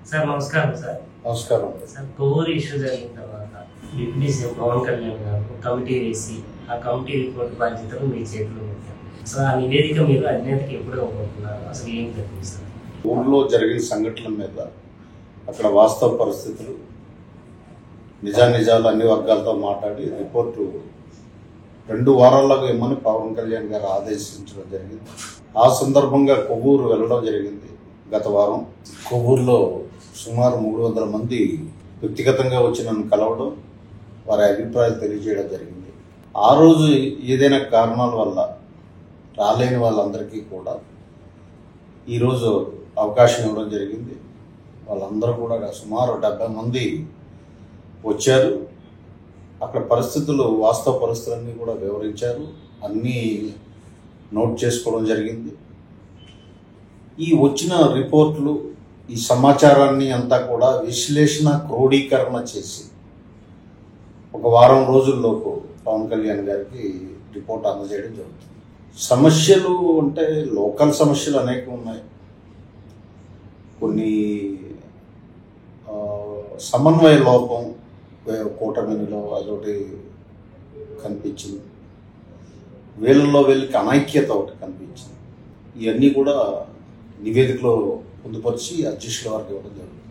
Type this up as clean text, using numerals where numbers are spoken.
Sir నమస్కారం sir. నమస్కారం sir, Kovur issue జరిగిన తర్వాత డిప్యూటీ సీఎం పవన్ కళ్యాణ్ గారు కమిటీ వేసి ఆ కమిటీ రిపోర్ట్ బాధ్యతలు మీ చేతిలో పెట్టారు. సో ఆ నివేదిక మీరు అధినేతకి ఎప్పుడు ఇవ్వబోతున్నారు? అసలు ఏం జరిగింది సార్? ఊళ్ళో జరిగిన సంఘటనల మీద అక్కడ వాస్తవ పరిస్థితులు నిజాలు అన్ని వర్గాలతో మాట్లాడి రిపోర్టు 2 వారాల్లోగా ఇమ్మని పవన్ కళ్యాణ్ గారు ఆదేశించడం జరిగింది. ఆ సందర్భంగా కొవ్వూరు వెళ్ళడం జరిగింది. గత వారం కొవ్వూరులో సుమారు 300 మంది వ్యక్తిగతంగా వచ్చి నన్ను కలవడం, వారి అభిప్రాయాలు తెలియజేయడం జరిగింది. ఆ రోజు ఏదైనా కారణాల వల్ల రాలేని వాళ్ళందరికీ కూడా ఈరోజు అవకాశం ఇవ్వడం జరిగింది. వాళ్ళందరూ కూడా సుమారు 70 మంది వచ్చారు. అక్కడ పరిస్థితులు, వాస్తవ పరిస్థితులన్నీ కూడా వివరించారు. అన్నీ నోట్ చేసుకోవడం జరిగింది. ఈ వచ్చిన రిపోర్ట్లు, ఈ సమాచారాన్ని అంతా కూడా విశ్లేషణ, క్రోడీకరణ చేసి ఒక వారం రోజుల్లోపు పవన్ కళ్యాణ్ గారికి రిపోర్ట్ అందజేయడం జరుగుతుంది. సమస్యలు అంటే లోకల్ సమస్యలు అనేకం ఉన్నాయి. కొన్ని సమన్వయ లోపం కూటమిలో అదొకటి కనిపించింది. వీళ్ళల్లో వీళ్ళకి అనైక్యత ఒకటి కనిపించింది. ఇవన్నీ కూడా నివేదికలో పొందుపరిచి అధ్యక్షుల వారికి ఇవ్వడం జరుగుతుంది.